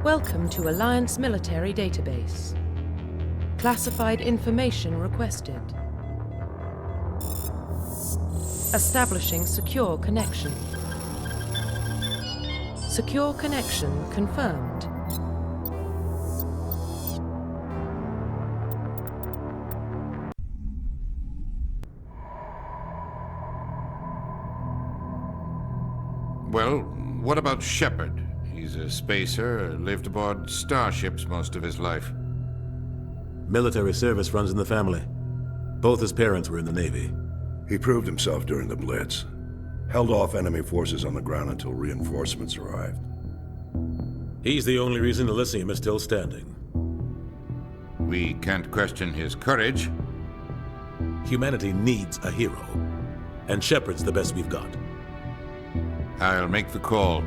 Welcome to Alliance Military Database. Classified information requested. Establishing secure connection. Secure connection confirmed. Well, what about Shepard? He's a spacer, lived aboard starships most of his life. Military service runs in the family. Both his parents were in the Navy. He proved himself during the Blitz. Held off enemy forces on the ground until reinforcements arrived. He's the only reason Elysium is still standing. We can't question his courage. Humanity needs a hero. And Shepard's the best we've got. I'll make the call.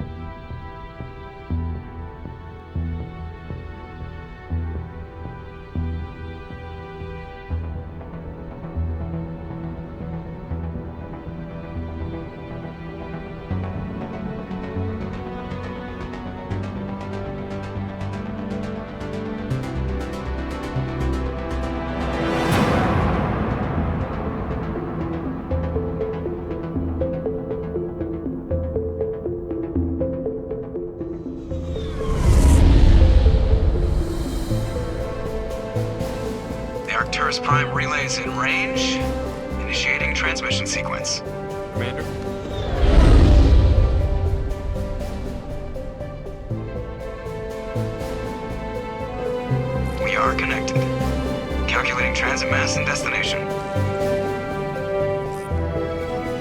Prime relays in range. Initiating transmission sequence. Commander? We are connected. Calculating transit mass and destination.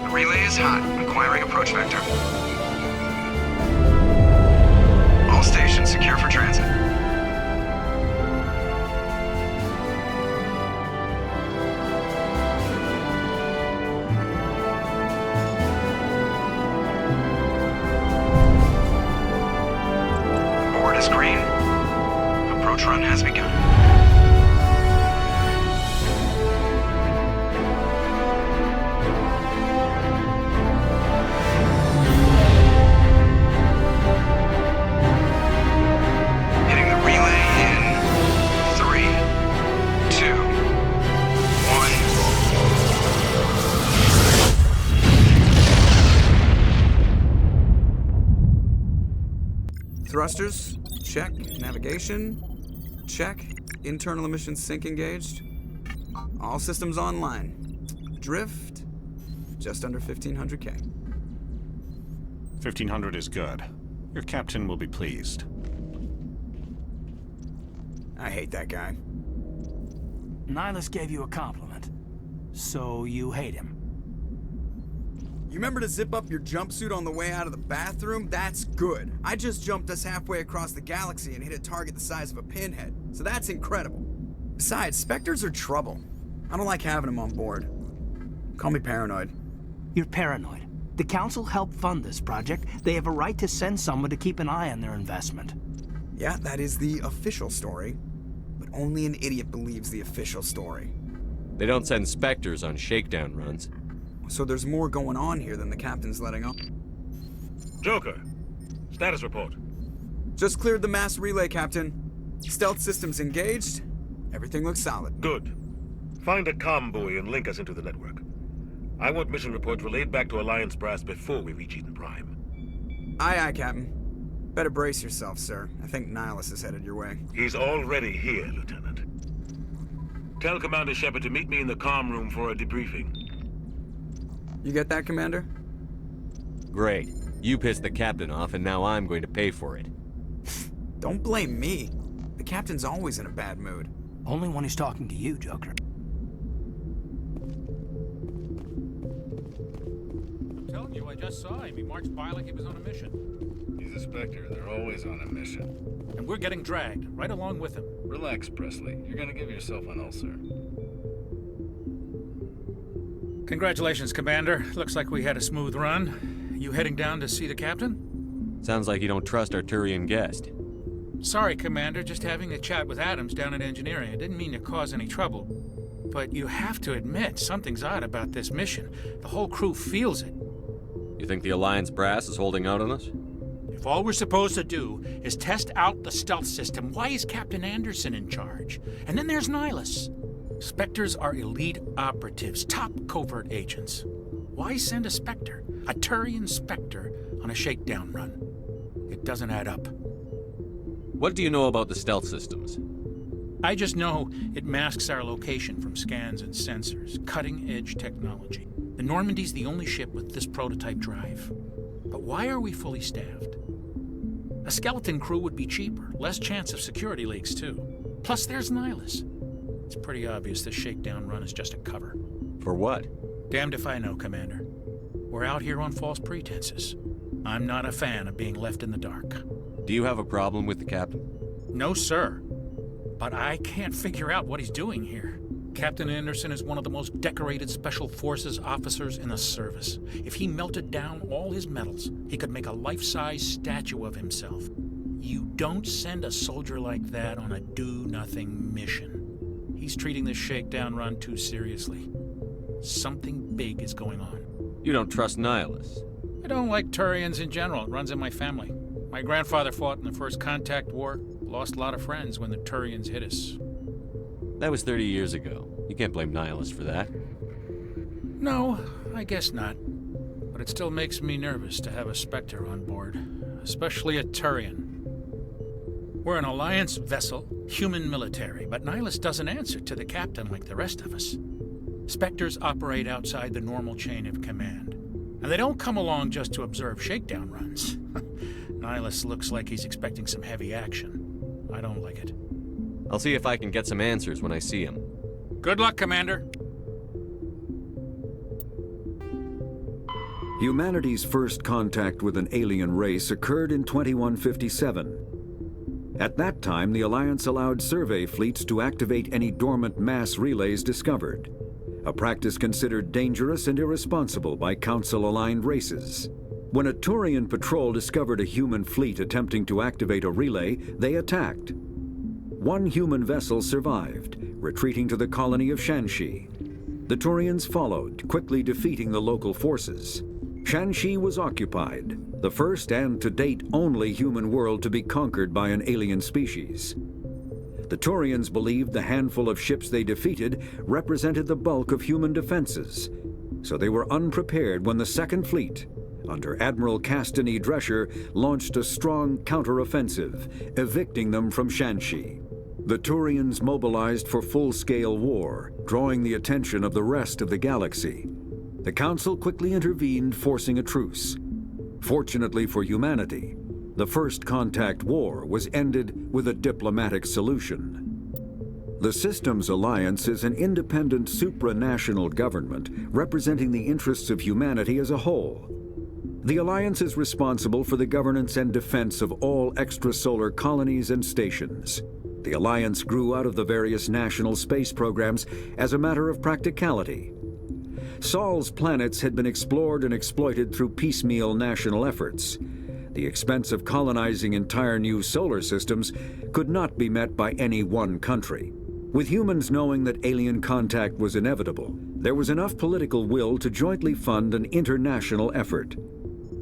The relay is hot. Acquiring approach vector. All stations secure for transit. Green. Approach run has begun. Hitting the relay in 3, 2, 1. Thrusters. Check. Navigation. Check. Internal emissions sync engaged. All systems online. Drift. Just under 1,500 K. 1,500 is good. Your captain will be pleased. I hate that guy. Nihilus gave you a compliment. So you hate him. You remember to zip up your jumpsuit on the way out of the bathroom? That's good. I just jumped us halfway across the galaxy and hit a target the size of a pinhead. So that's incredible. Besides, Spectres are trouble. I don't like having them on board. Call me paranoid. You're paranoid. The Council helped fund this project. They have a right to send someone to keep an eye on their investment. Yeah, that is the official story. But only an idiot believes the official story. They don't send Spectres on shakedown runs. So there's more going on here than the captain's letting on. Joker, status report. Just cleared the mass relay, Captain. Stealth systems engaged. Everything looks solid. Good. Find a comm buoy and link us into the network. I want mission reports relayed back to Alliance Brass before we reach Eden Prime. Aye, aye, Captain. Better brace yourself, sir. I think Nihilus is headed your way. He's already here, Lieutenant. Tell Commander Shepard to meet me in the comm room for a debriefing. You get that, Commander? Great. You pissed the captain off, and now I'm going to pay for it. Don't blame me. The captain's always in a bad mood. Only when he's talking to you, Joker. I'm telling you, I just saw him. He marched by like he was on a mission. He's a Spectre. They're always on a mission. And we're getting dragged, right along with him. Relax, Presley. You're gonna give yourself an ulcer. Congratulations, Commander. Looks like we had a smooth run. You heading down to see the captain? Sounds like you don't trust our Turian guest. Sorry, Commander. Just having a chat with Adams down at engineering. I didn't mean to cause any trouble. But you have to admit, something's odd about this mission. The whole crew feels it. You think the Alliance brass is holding out on us? If all we're supposed to do is test out the stealth system, why is Captain Anderson in charge? And then there's Nihilus. Spectres are elite operatives, top covert agents. Why send a Spectre, a Turian Spectre, on a shakedown run? It doesn't add up. What do you know about the stealth systems? I just know it masks our location from scans and sensors. Cutting-edge technology. The Normandy's the only ship with this prototype drive. But why are we fully staffed? A skeleton crew would be cheaper, less chance of security leaks too. Plus there's Nihilus. It's pretty obvious this shakedown run is just a cover. For what? Damned if I know, Commander. We're out here on false pretenses. I'm not a fan of being left in the dark. Do you have a problem with the captain? No, sir. But I can't figure out what he's doing here. Captain Anderson is one of the most decorated Special Forces officers in the service. If he melted down all his medals, he could make a life-size statue of himself. You don't send a soldier like that on a do-nothing mission. He's treating this shakedown run too seriously. Something big is going on. You don't trust Nihilus? I don't like Turians in general. It runs in my family. My grandfather fought in the First Contact War. Lost a lot of friends when the Turians hit us. That was 30 years ago. You can't blame Nihilus for that. No, I guess not. But it still makes me nervous to have a Spectre on board, especially a Turian. We're an Alliance vessel, human military, but Nihilus doesn't answer to the captain like the rest of us. Spectres operate outside the normal chain of command, and they don't come along just to observe shakedown runs. Nihilus looks like he's expecting some heavy action. I don't like it. I'll see if I can get some answers when I see him. Good luck, Commander. Humanity's first contact with an alien race occurred in 2157. At that time, the Alliance allowed survey fleets to activate any dormant mass relays discovered, a practice considered dangerous and irresponsible by Council-aligned races. When a Turian patrol discovered a human fleet attempting to activate a relay, they attacked. One human vessel survived, retreating to the colony of Shanxi. The Turians followed, quickly defeating the local forces. Shanxi was occupied, the first and to date only human world to be conquered by an alien species. The Turians believed the handful of ships they defeated represented the bulk of human defenses, so they were unprepared when the Second Fleet, under Admiral Castany Drescher, launched a strong counteroffensive, evicting them from Shanxi. The Turians mobilized for full-scale war, drawing the attention of the rest of the galaxy. The Council quickly intervened, forcing a truce. Fortunately for humanity, the First Contact War was ended with a diplomatic solution. The Systems Alliance is an independent supranational government representing the interests of humanity as a whole. The Alliance is responsible for the governance and defense of all extrasolar colonies and stations. The Alliance grew out of the various national space programs as a matter of practicality. Sol's planets had been explored and exploited through piecemeal national efforts. The expense of colonizing entire new solar systems could not be met by any one country. With humans knowing that alien contact was inevitable, there was enough political will to jointly fund an international effort.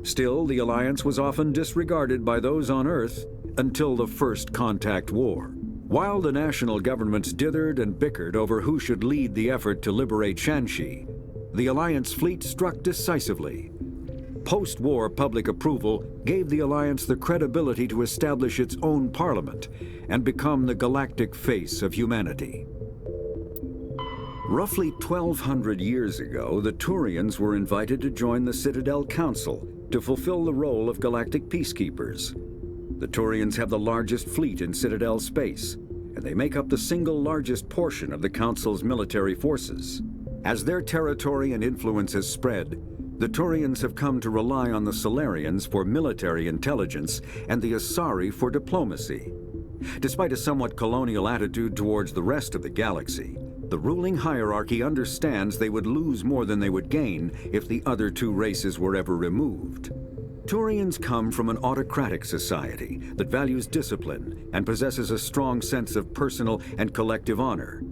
Still, the Alliance was often disregarded by those on Earth until the First Contact War. While the national governments dithered and bickered over who should lead the effort to liberate Shanxi, the Alliance fleet struck decisively. Post-war public approval gave the Alliance the credibility to establish its own parliament and become the galactic face of humanity. Roughly 1,200 years ago, the Turians were invited to join the Citadel Council to fulfill the role of galactic peacekeepers. The Turians have the largest fleet in Citadel space, and they make up the single largest portion of the Council's military forces. As their territory and influence has spread, the Turians have come to rely on the Solarians for military intelligence and the Asari for diplomacy. Despite a somewhat colonial attitude towards the rest of the galaxy, the ruling hierarchy understands they would lose more than they would gain if the other two races were ever removed. Turians come from an autocratic society that values discipline and possesses a strong sense of personal and collective honor.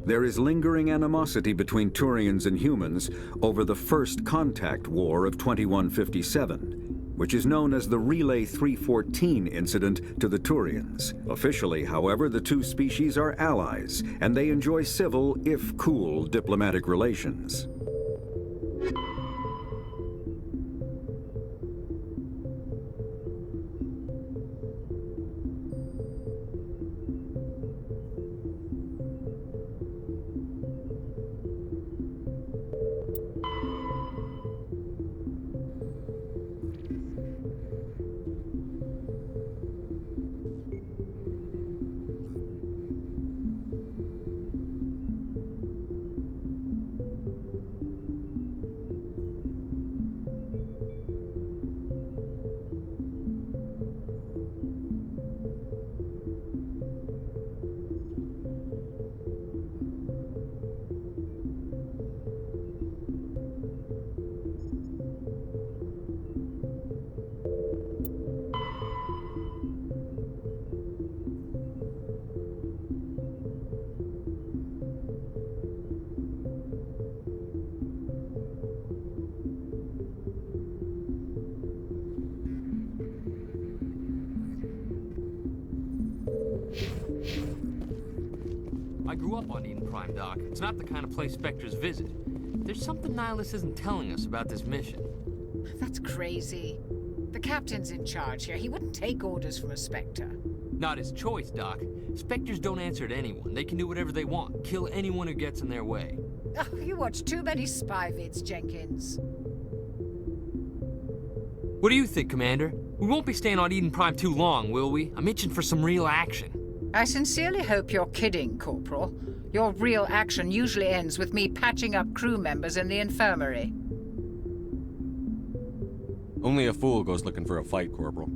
There is lingering animosity between Turians and humans over the First Contact War of 2157, which is known as the Relay 314 incident to the Turians. Officially, however, the two species are allies, and they enjoy civil, if cool, diplomatic relations. I grew up on Eden Prime, Doc. It's not the kind of place Spectres visit. There's something Nihilus isn't telling us about this mission. That's crazy. The captain's in charge here. He wouldn't take orders from a Spectre. Not his choice, Doc. Spectres don't answer to anyone. They can do whatever they want, kill anyone who gets in their way. Oh, you watch too many spy vids, Jenkins. What do you think, Commander? We won't be staying on Eden Prime too long, will we? I'm itching for some real action. I sincerely hope you're kidding, Corporal. Your real action usually ends with me patching up crew members in the infirmary. Only a fool goes looking for a fight, Corporal.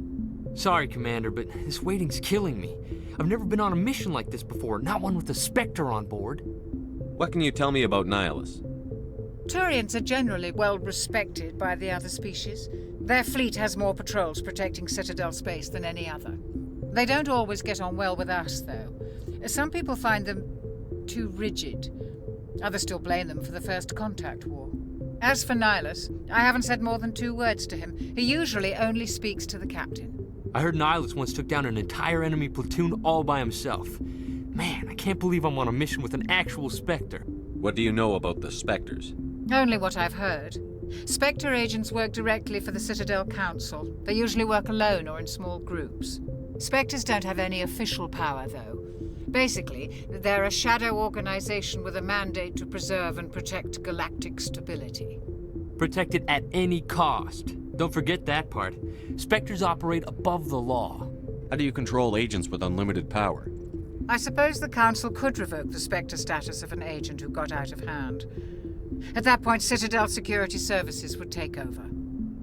Sorry, Commander, but this waiting's killing me. I've never been on a mission like this before, not one with a Spectre on board. What can you tell me about Nihilus? Turians are generally well respected by the other species. Their fleet has more patrols protecting Citadel space than any other. They don't always get on well with us, though. Some people find them too rigid. Others still blame them for the First Contact War. As for Nihilus, I haven't said more than 2 words to him. He usually only speaks to the captain. I heard Nihilus once took down an entire enemy platoon all by himself. Man, I can't believe I'm on a mission with an actual Spectre. What do you know about the Spectres? Only what I've heard. Spectre agents work directly for the Citadel Council. They usually work alone or in small groups. Spectres don't have any official power, though. Basically, they're a shadow organization with a mandate to preserve and protect galactic stability. Protect it at any cost. Don't forget that part. Spectres operate above the law. How do you control agents with unlimited power? I suppose the Council could revoke the Spectre status of an agent who got out of hand. At that point, Citadel Security Services would take over.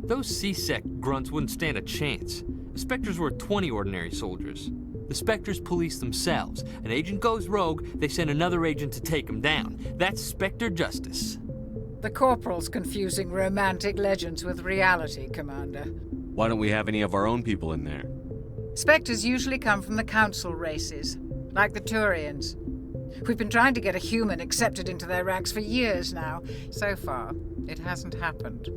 Those C-Sec grunts wouldn't stand a chance. The Spectres were 20 ordinary soldiers. The Spectres police themselves. An agent goes rogue, they send another agent to take him down. That's Spectre justice. The Corporal's confusing romantic legends with reality, Commander. Why don't we have any of our own people in there? Spectres usually come from the Council races, like the Turians. We've been trying to get a human accepted into their ranks for years now. So far, it hasn't happened.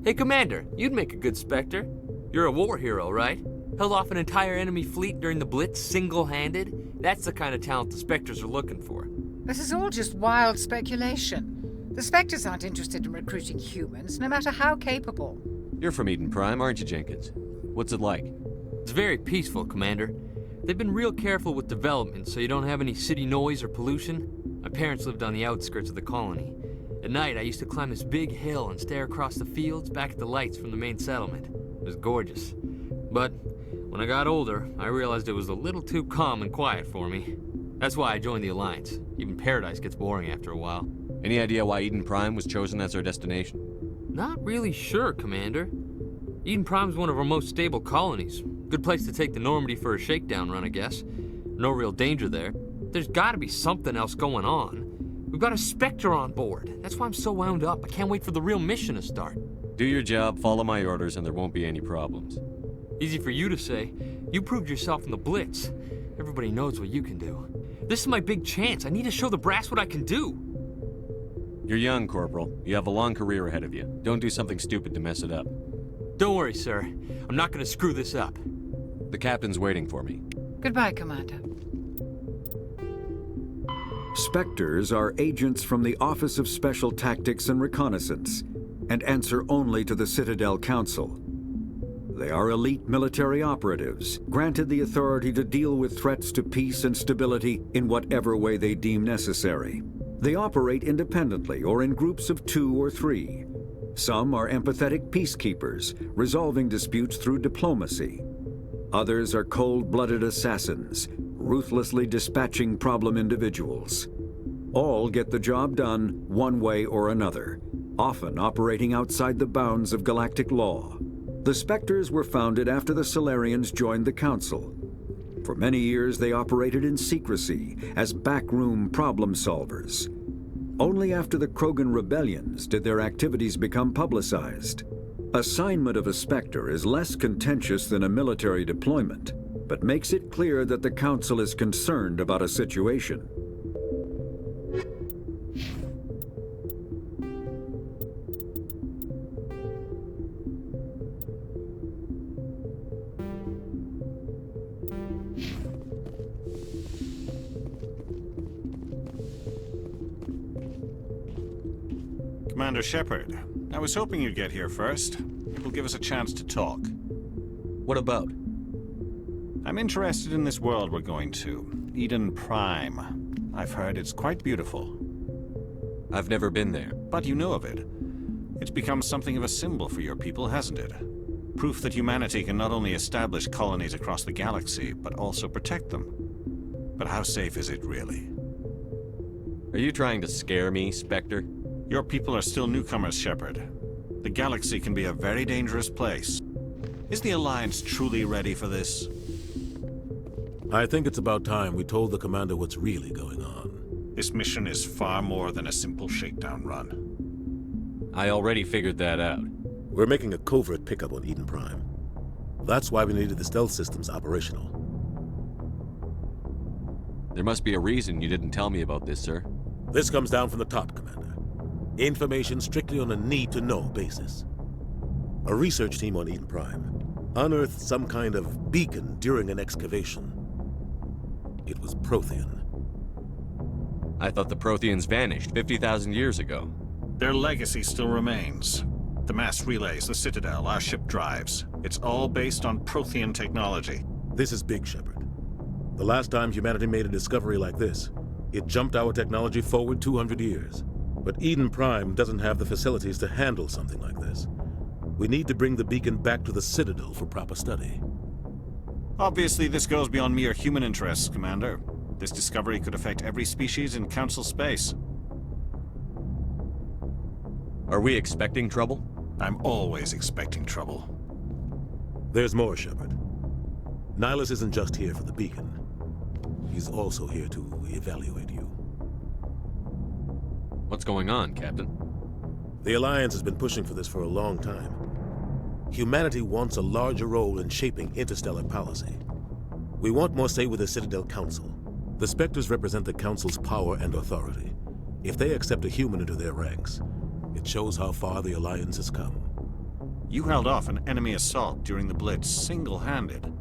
Hey, Commander, you'd make a good Spectre. You're a war hero, right? Held off an entire enemy fleet during the Blitz single-handed? That's the kind of talent the Spectres are looking for. This is all just wild speculation. The Spectres aren't interested in recruiting humans, no matter how capable. You're from Eden Prime, aren't you, Jenkins? What's it like? It's very peaceful, Commander. They've been real careful with development, so you don't have any city noise or pollution. My parents lived on the outskirts of the colony. At night, I used to climb this big hill and stare across the fields back at the lights from the main settlement. It was gorgeous. But when I got older, I realized it was a little too calm and quiet for me. That's why I joined the Alliance. Even Paradise gets boring after a while. Any idea why Eden Prime was chosen as our destination? Not really sure, Commander. Eden Prime's one of our most stable colonies. Good place to take the Normandy for a shakedown run, I guess. No real danger there. There's gotta be something else going on. We've got a Spectre on board. That's why I'm so wound up. I can't wait for the real mission to start. Do your job, follow my orders, and there won't be any problems. Easy for you to say. You proved yourself in the Blitz. Everybody knows what you can do. This is my big chance. I need to show the brass what I can do. You're young, Corporal. You have a long career ahead of you. Don't do something stupid to mess it up. Don't worry, sir. I'm not gonna screw this up. The captain's waiting for me. Goodbye, Commander. Spectres are agents from the Office of Special Tactics and Reconnaissance, and answer only to the Citadel Council. They are elite military operatives, granted the authority to deal with threats to peace and stability in whatever way they deem necessary. They operate independently or in groups of 2 or 3. Some are empathetic peacekeepers, resolving disputes through diplomacy. Others are cold-blooded assassins, ruthlessly dispatching problem individuals. All get the job done one way or another, often operating outside the bounds of galactic law. The Spectres were founded after the Solarians joined the Council. For many years, they operated in secrecy as backroom problem solvers. Only after the Krogan rebellions did their activities become publicized. Assignment of a Spectre is less contentious than a military deployment, but makes it clear that the Council is concerned about a situation. Commander Shepard, I was hoping you'd get here first. It will give us a chance to talk. What about? I'm interested in this world we're going to, Eden Prime. I've heard it's quite beautiful. I've never been there. But you know of it. It's become something of a symbol for your people, hasn't it? Proof that humanity can not only establish colonies across the galaxy, but also protect them. But how safe is it really? Are you trying to scare me, Spectre? Your people are still newcomers, Shepard. The galaxy can be a very dangerous place. Is the Alliance truly ready for this? I think it's about time we told the Commander what's really going on. This mission is far more than a simple shakedown run. I already figured that out. We're making a covert pickup on Eden Prime. That's why we needed the stealth systems operational. There must be a reason you didn't tell me about this, sir. This comes down from the top, Commander. Information strictly on a need-to-know basis. A research team on Eden Prime unearthed some kind of beacon during an excavation. It was Prothean. I thought the Protheans vanished 50,000 years ago. Their legacy still remains. The mass relays, the Citadel, our ship drives. It's all based on Prothean technology. This is big, Shepard. The last time humanity made a discovery like this, it jumped our technology forward 200 years. But Eden Prime doesn't have the facilities to handle something like this. We need to bring the beacon back to the Citadel for proper study. Obviously, this goes beyond mere human interests, Commander. This discovery could affect every species in Council space. Are we expecting trouble? I'm always expecting trouble. There's more, Shepard. Nihilus isn't just here for the beacon. He's also here to evaluate you. What's going on, Captain? The Alliance has been pushing for this for a long time. Humanity wants a larger role in shaping interstellar policy. We want more say with the Citadel Council. The Spectres represent the Council's power and authority. If they accept a human into their ranks, it shows how far the Alliance has come. You held off an enemy assault during the Blitz single-handed.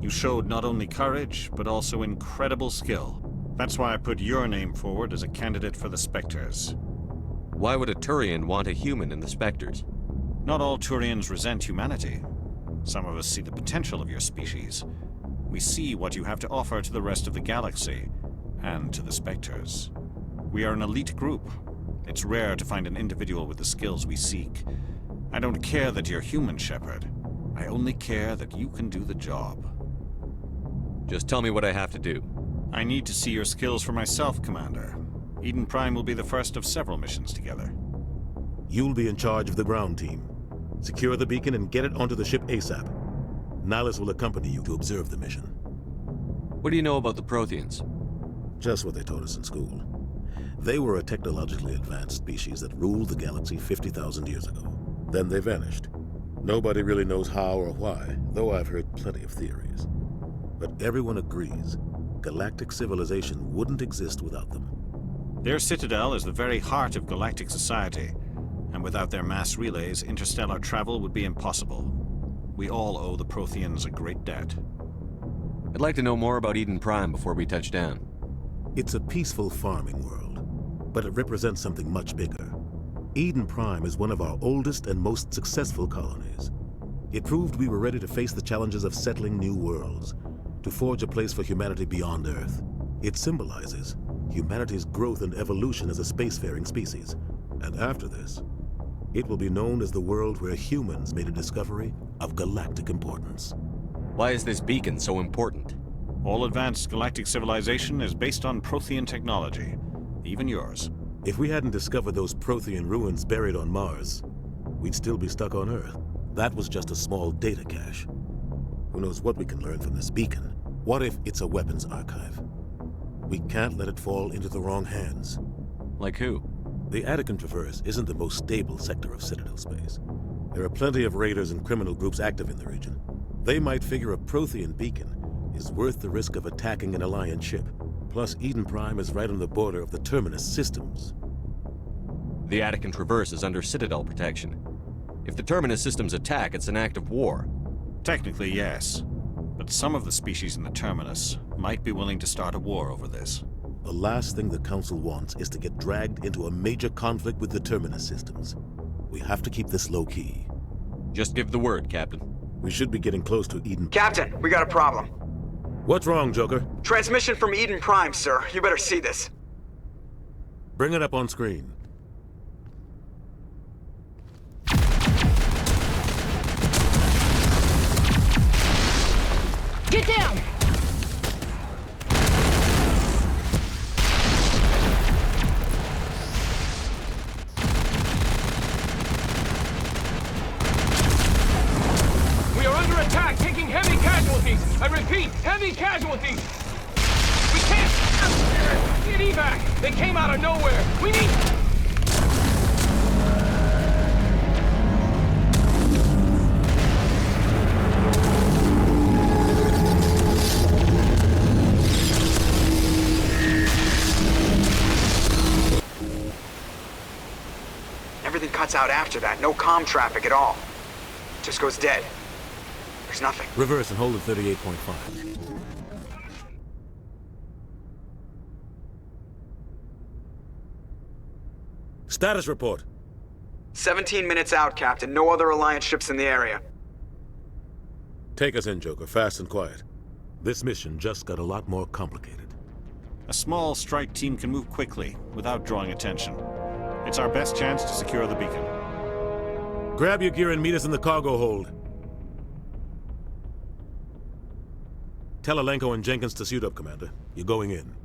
You showed not only courage, but also incredible skill. That's why I put your name forward as a candidate for the Spectres. Why would a Turian want a human in the Spectres? Not all Turians resent humanity. Some of us see the potential of your species. We see what you have to offer to the rest of the galaxy, and to the Spectres. We are an elite group. It's rare to find an individual with the skills we seek. I don't care that you're human, Shepard. I only care that you can do the job. Just tell me what I have to do. I need to see your skills for myself, Commander. Eden Prime will be the first of several missions together. You'll be in charge of the ground team. Secure the beacon and get it onto the ship ASAP. Nihilus will accompany you to observe the mission. What do you know about the Protheans? Just what they taught us in school. They were a technologically advanced species that ruled the galaxy 50,000 years ago. Then they vanished. Nobody really knows how or why, though I've heard plenty of theories. But everyone agrees galactic civilization wouldn't exist without them. Their citadel is the very heart of galactic society, and And without their mass relays, interstellar travel would be impossible. We all owe the Protheans a great debt. I'd like to know more about Eden Prime before we touch down. It's a peaceful farming world, but it represents something much bigger. Eden Prime is one of our oldest and most successful colonies. It proved we were ready to face the challenges of settling new worlds, to forge a place for humanity beyond Earth. It symbolizes humanity's growth and evolution as a spacefaring species. And after this, it will be known as the world where humans made a discovery of galactic importance. Why is this beacon so important? All advanced galactic civilization is based on Prothean technology, even yours. If we hadn't discovered those Prothean ruins buried on Mars, we'd still be stuck on Earth. That was just a small data cache. Who knows what we can learn from this beacon? What if it's a weapons archive? We can't let it fall into the wrong hands. Like who? The Attican Traverse isn't the most stable sector of Citadel space. There are plenty of raiders and criminal groups active in the region. They might figure a Prothean beacon is worth the risk of attacking an Alliance ship. Plus, Eden Prime is right on the border of the Terminus systems. The Attican Traverse is under Citadel protection. If the Terminus systems attack, it's an act of war. Technically, yes. But some of the species in the Terminus might be willing to start a war over this. The last thing the Council wants is to get dragged into a major conflict with the Terminus systems. We have to keep this low-key. Just give the word, Captain. We should be getting close to Eden. Captain, we got a problem. What's wrong, Joker? Transmission from Eden Prime, sir. You better see this. Bring it up on screen. Get down! We are under attack, taking heavy casualties. I repeat, heavy casualties. We can't get evac. They came out of nowhere. We need... Everything cuts out after that. No comm traffic at all. Just goes dead. There's nothing. Reverse and hold at 38.5. Status report. 17 minutes out, Captain. No other Alliance ships in the area. Take us in, Joker. Fast and quiet. This mission just got a lot more complicated. A small strike team can move quickly, without drawing attention. It's our best chance to secure the beacon. Grab your gear and meet us in the cargo hold. Tell Alenko and Jenkins to suit up, Commander. You're going in.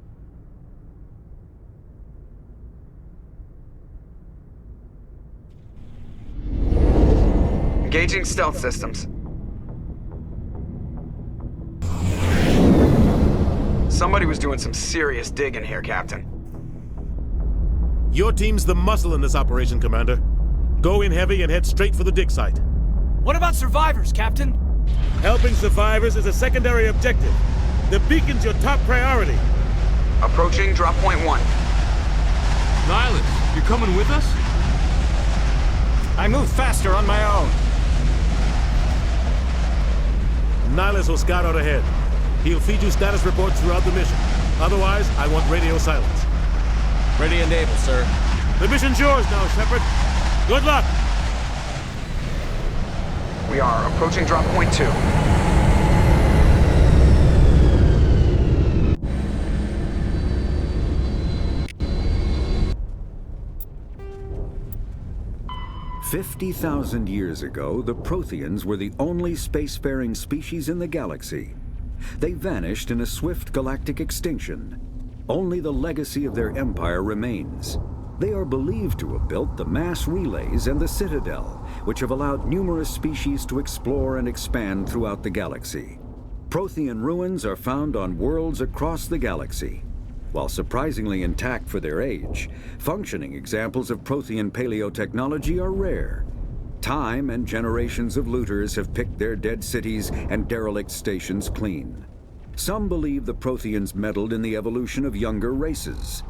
Engaging stealth systems. Somebody was doing some serious digging here, Captain. Your team's the muscle in this operation, Commander. Go in heavy and head straight for the dig site. What about survivors, Captain? Helping survivors is a secondary objective. The beacon's your top priority. Approaching drop point 1. Nihilus, you coming with us? I move faster on my own. Nihilus will scout out ahead. He'll feed you status reports throughout the mission. Otherwise, I want radio silence. Ready and able, sir. The mission's yours now, Shepard. Good luck! We are approaching drop point 2. "50,000 years ago, the Protheans were the only spacefaring species in the galaxy. They vanished in a swift galactic extinction. Only the legacy of their empire remains. They are believed to have built the mass relays and the Citadel, which have allowed numerous species to explore and expand throughout the galaxy. Prothean ruins are found on worlds across the galaxy. While surprisingly intact for their age, functioning examples of Prothean paleotechnology are rare. Time and generations of looters have picked their dead cities and derelict stations clean. Some believe the Protheans meddled in the evolution of younger races.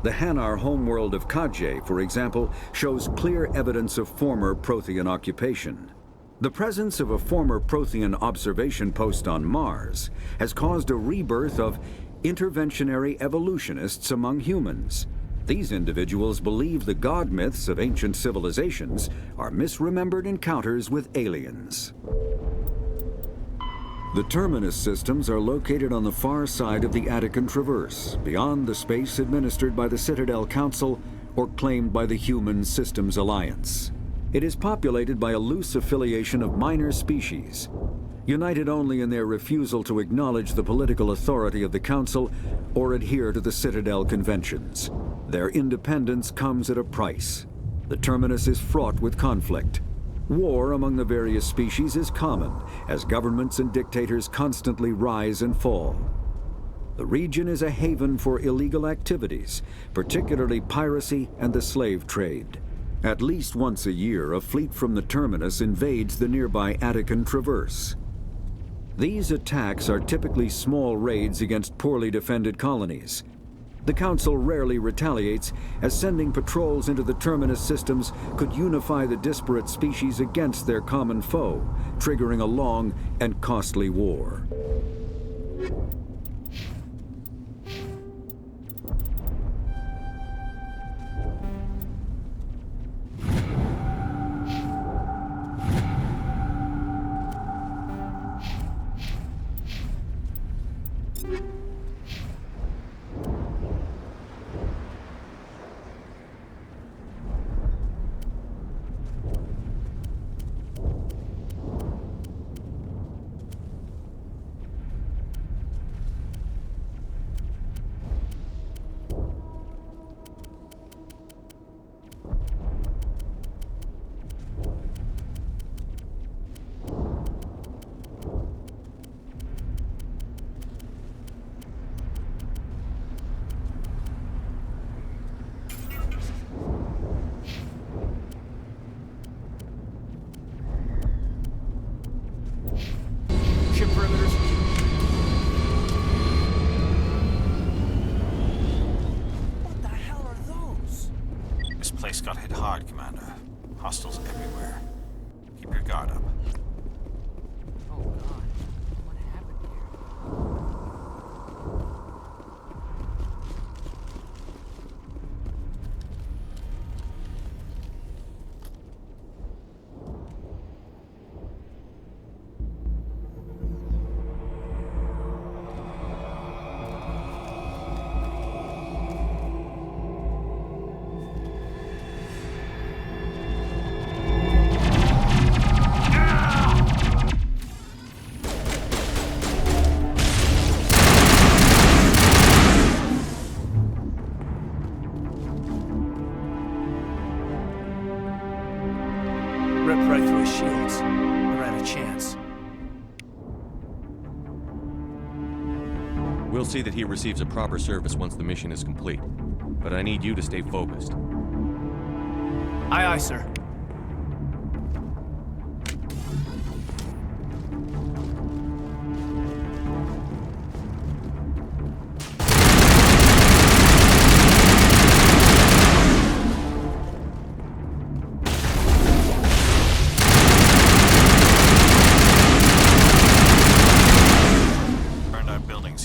The Hanar homeworld of Kaide, for example, shows clear evidence of former Prothean occupation. The presence of a former Prothean observation post on Mars has caused a rebirth of interventionary evolutionists among humans. These individuals believe the god myths of ancient civilizations are misremembered encounters with aliens. The Terminus systems are located on the far side of the Attican Traverse, beyond the space administered by the Citadel Council or claimed by the Human Systems Alliance. It is populated by a loose affiliation of minor species, united only in their refusal to acknowledge the political authority of the Council or adhere to the Citadel conventions. Their independence comes at a price. The Terminus is fraught with conflict. War among the various species is common, as governments and dictators constantly rise and fall. The region is a haven for illegal activities, particularly piracy and the slave trade. At least once a year, a fleet from the Terminus invades the nearby Attican Traverse. These attacks are typically small raids against poorly defended colonies. The Council rarely retaliates, as sending patrols into the Terminus systems could unify the disparate species against their common foe, triggering a long and costly war. Got hit hard, Commander. Hostiles everywhere. Keep your guard up. Oh, God. What happened here? Ripped right through his shields. We're out of chance. We'll see that he receives a proper service once the mission is complete. But I need you to stay focused. Aye, aye, sir.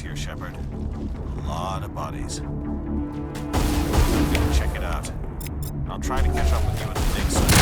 Here, Shepard. A lot of bodies. Check it out. I'll try to catch up with you at the big site.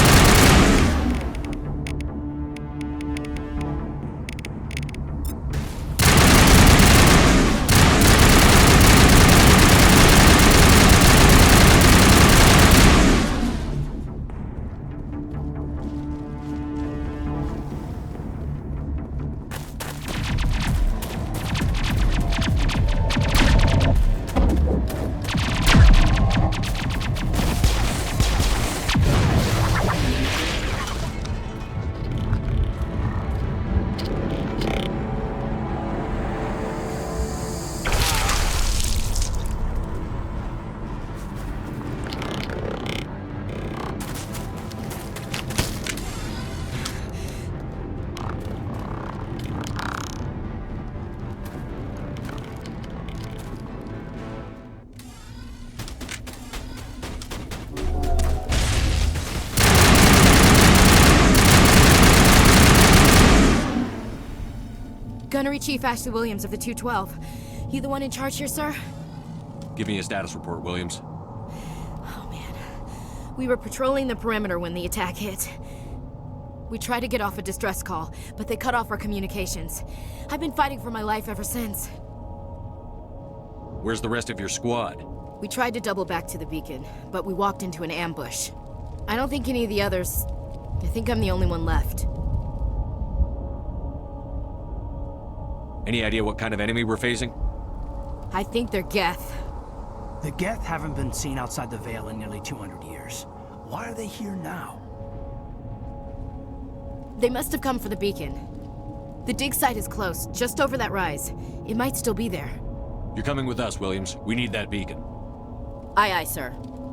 Gunnery Chief Ashley Williams of the 212. You the one in charge here, sir? Give me a status report, Williams. Oh, man. We were patrolling the perimeter when the attack hit. We tried to get off a distress call, but they cut off our communications. I've been fighting for my life ever since. Where's the rest of your squad? We tried to double back to the beacon, but we walked into an ambush. I don't think any of the others... I think I'm the only one left. Any idea what kind of enemy we're facing? I think they're Geth. The Geth haven't been seen outside the Veil in nearly 200 years. Why are they here now? They must have come for the beacon. The dig site is close, just over that rise. It might still be there. You're coming with us, Williams. We need that beacon. Aye, aye, sir.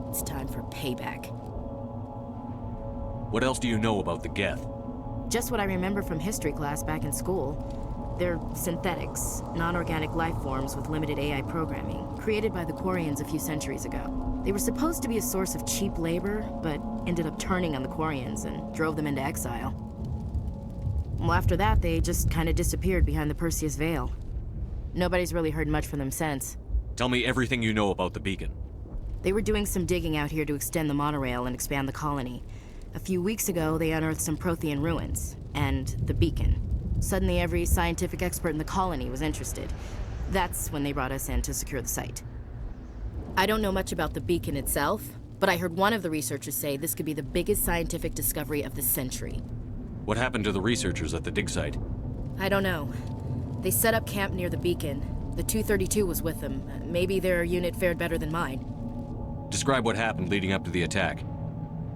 It's time for payback. What else do you know about the Geth? Just what I remember from history class back in school. They're synthetics, non-organic life forms with limited AI programming, created by the Quarians a few centuries ago. They were supposed to be a source of cheap labor, but ended up turning on the Quarians and drove them into exile. Well, after that, they just kind of disappeared behind the Perseus Veil. Nobody's really heard much from them since. Tell me everything you know about the beacon. They were doing some digging out here to extend the monorail and expand the colony. A few weeks ago, they unearthed some Prothean ruins, and the beacon. Suddenly, every scientific expert in the colony was interested. That's when they brought us in to secure the site. I don't know much about the beacon itself, but I heard one of the researchers say this could be the biggest scientific discovery of the century. What happened to the researchers at the dig site? I don't know. They set up camp near the beacon. The 232 was with them. Maybe their unit fared better than mine. Describe what happened leading up to the attack.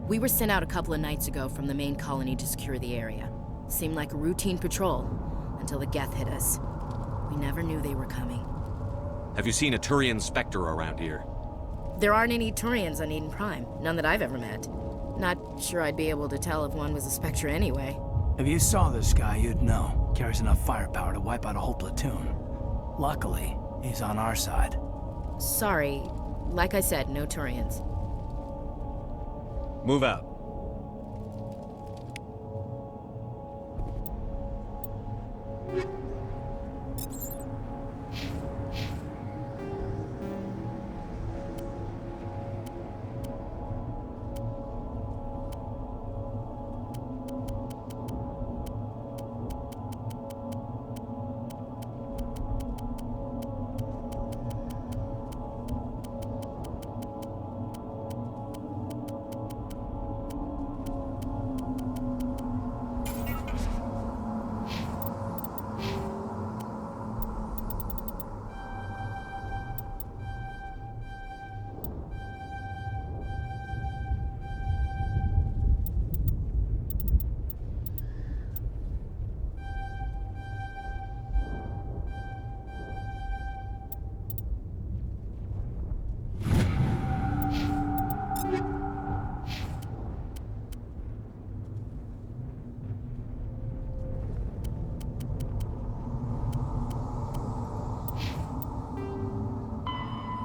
We were sent out a couple of nights ago from the main colony to secure the area. Seemed like a routine patrol, until the Geth hit us. We never knew they were coming. Have you seen a Turian Spectre around here? There aren't any Turians on Eden Prime. None that I've ever met. Not sure I'd be able to tell if one was a Spectre anyway. If you saw this guy, you'd know. Carries enough firepower to wipe out a whole platoon. Luckily, he's on our side. Sorry. Like I said, no Turians. Move out.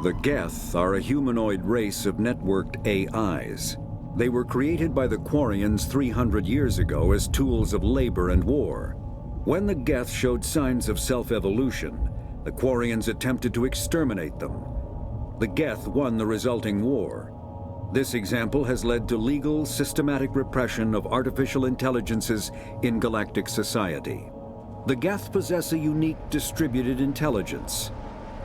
The Geth are a humanoid race of networked AIs. They were created by the Quarians 300 years ago as tools of labor and war. When the Geth showed signs of self-evolution, the Quarians attempted to exterminate them. The Geth won the resulting war. This example has led to legal, systematic repression of artificial intelligences in galactic society. The Geth possess a unique distributed intelligence.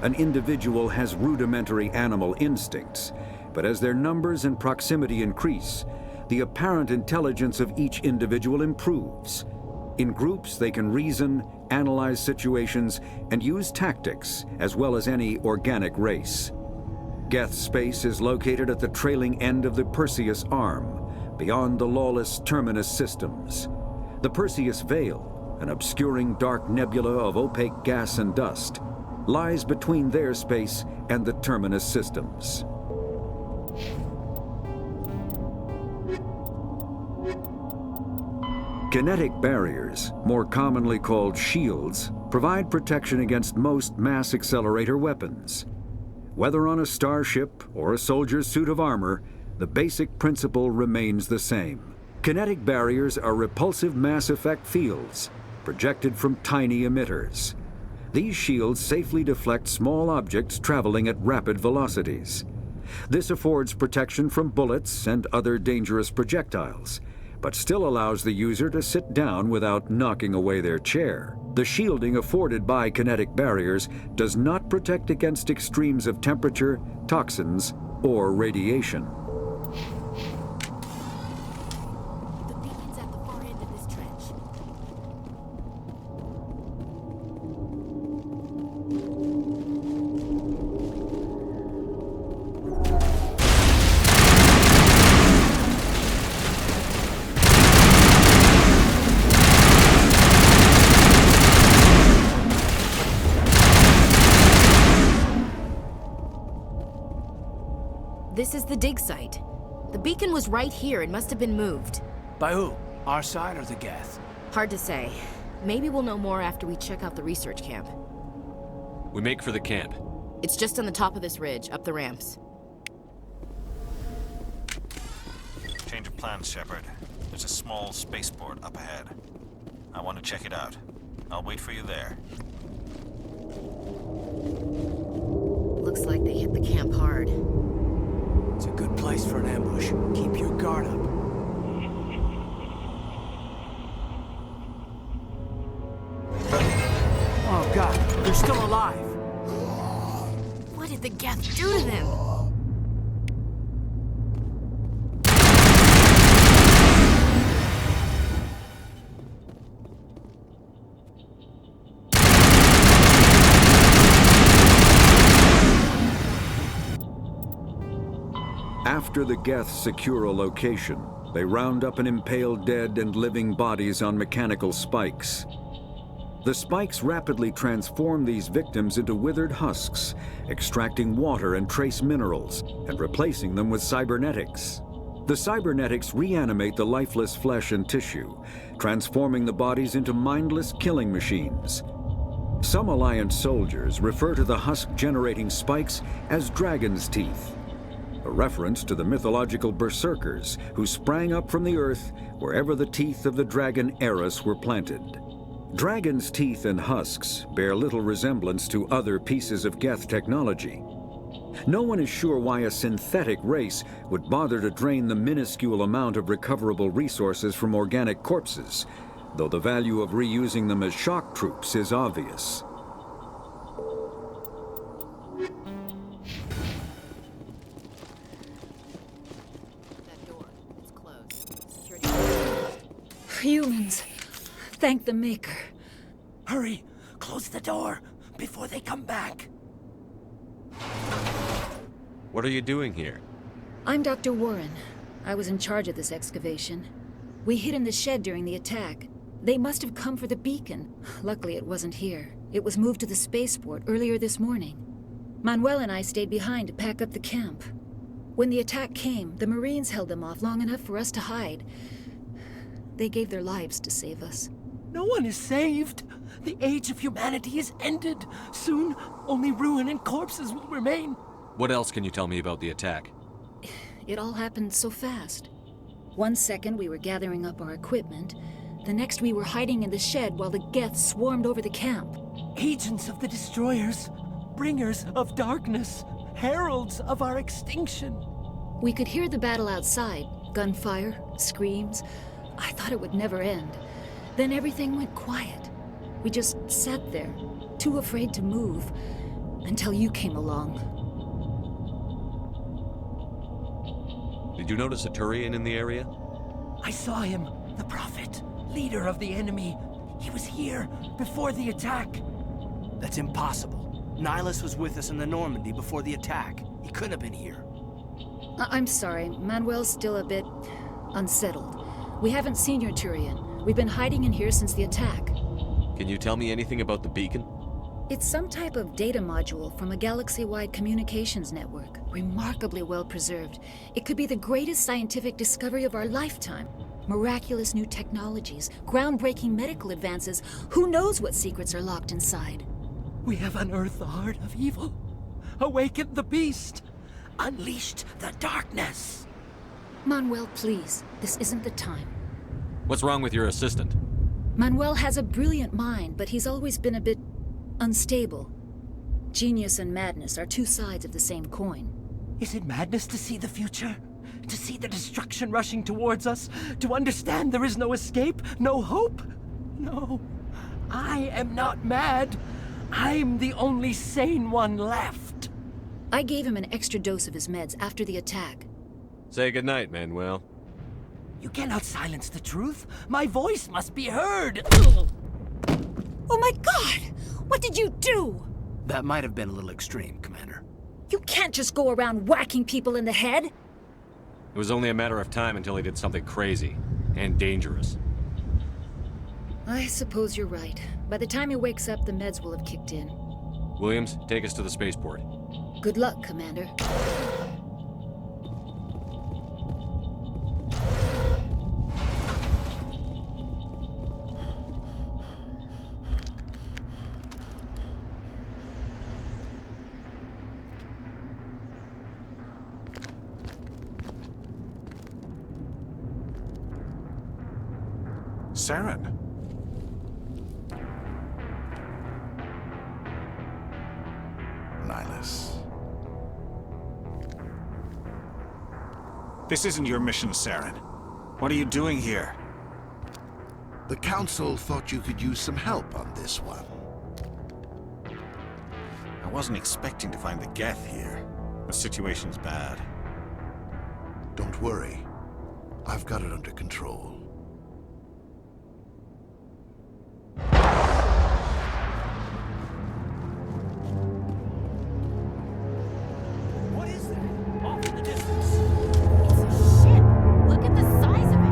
An individual has rudimentary animal instincts, but as their numbers and proximity increase, the apparent intelligence of each individual improves. In groups, they can reason, analyze situations, and use tactics, as well as any organic race. Geth space is located at the trailing end of the Perseus Arm, beyond the lawless Terminus systems. The Perseus Veil, an obscuring dark nebula of opaque gas and dust, lies between their space and the Terminus systems. Kinetic barriers, more commonly called shields, provide protection against most mass accelerator weapons. Whether on a starship or a soldier's suit of armor, the basic principle remains the same. Kinetic barriers are repulsive mass effect fields, projected from tiny emitters. These shields safely deflect small objects traveling at rapid velocities. This affords protection from bullets and other dangerous projectiles, but still allows the user to sit down without knocking away their chair. The shielding afforded by kinetic barriers does not protect against extremes of temperature, toxins, or radiation. The beacon's at the far end of this trench. This is the dig site. The beacon was right here. It must have been moved. By who? Our side or the Geth? Hard to say. Maybe we'll know more after we check out the research camp. We make for the camp. It's just on the top of this ridge, up the ramps. Change of plans, Shepard. There's a small spaceport up ahead. I want to check it out. I'll wait for you there. Looks like they hit the camp hard. It's a good place for an ambush. Keep your guard up. Oh god, they're still alive! What did the Geth do to them? After the Geth secure a location, they round up and impale dead and living bodies on mechanical spikes. The spikes rapidly transform these victims into withered husks, extracting water and trace minerals, and replacing them with cybernetics. The cybernetics reanimate the lifeless flesh and tissue, transforming the bodies into mindless killing machines. Some Alliance soldiers refer to the husk-generating spikes as dragon's teeth, a reference to the mythological berserkers who sprang up from the earth wherever the teeth of the dragon Eris were planted. Dragon's teeth and husks bear little resemblance to other pieces of Geth technology. No one is sure why a synthetic race would bother to drain the minuscule amount of recoverable resources from organic corpses, though the value of reusing them as shock troops is obvious. Humans. Thank the Maker. Hurry! Close the door before they come back. What are you doing here? I'm Dr. Warren. I was in charge of this excavation. We hid in the shed during the attack. They must have come for the beacon. Luckily, it wasn't here. It was moved to the spaceport earlier this morning. Manuel and I stayed behind to pack up the camp. When the attack came, the Marines held them off long enough for us to hide. They gave their lives to save us. No one is saved. The age of humanity is ended. Soon, only ruin and corpses will remain. What else can you tell me about the attack? It all happened so fast. 1 second we were gathering up our equipment. The next we were hiding in the shed while the Geth swarmed over the camp. Agents of the Destroyers, bringers of darkness, heralds of our extinction. We could hear the battle outside. Gunfire, screams. I thought it would never end. Then everything went quiet. We just sat there, too afraid to move, until you came along. Did you notice a Turian in the area? I saw him, the Prophet, leader of the enemy. He was here before the attack. That's impossible. Nihilus was with us in the Normandy before the attack. He couldn't have been here. I'm sorry, Manuel's still a bit unsettled. We haven't seen your Turian. We've been hiding in here since the attack. Can you tell me anything about the beacon? It's some type of data module from a galaxy-wide communications network. Remarkably well preserved. It could be the greatest scientific discovery of our lifetime. Miraculous new technologies, groundbreaking medical advances. Who knows what secrets are locked inside? We have unearthed the heart of evil, awakened the beast, unleashed the darkness. Manuel, please. This isn't the time. What's wrong with your assistant? Manuel has a brilliant mind, but he's always been a bit unstable. Genius and madness are two sides of the same coin. Is it madness to see the future? To see the destruction rushing towards us? To understand there is no escape? No hope? No. I am not mad. I'm the only sane one left. I gave him an extra dose of his meds after the attack. Say goodnight, Manuel. You cannot silence the truth. My voice must be heard. Oh my God! What did you do? That might have been a little extreme, Commander. You can't just go around whacking people in the head. It was only a matter of time until he did something crazy and dangerous. I suppose you're right. By the time he wakes up, the meds will have kicked in. Williams, take us to the spaceport. Good luck, Commander. Saren. Nihilus. This isn't your mission, Saren. What are you doing here? The Council thought you could use some help on this one. I wasn't expecting to find the Geth here. The situation's bad. Don't worry. I've got it under control. What is that? Off in the distance. It's a ship. Look at the size of it.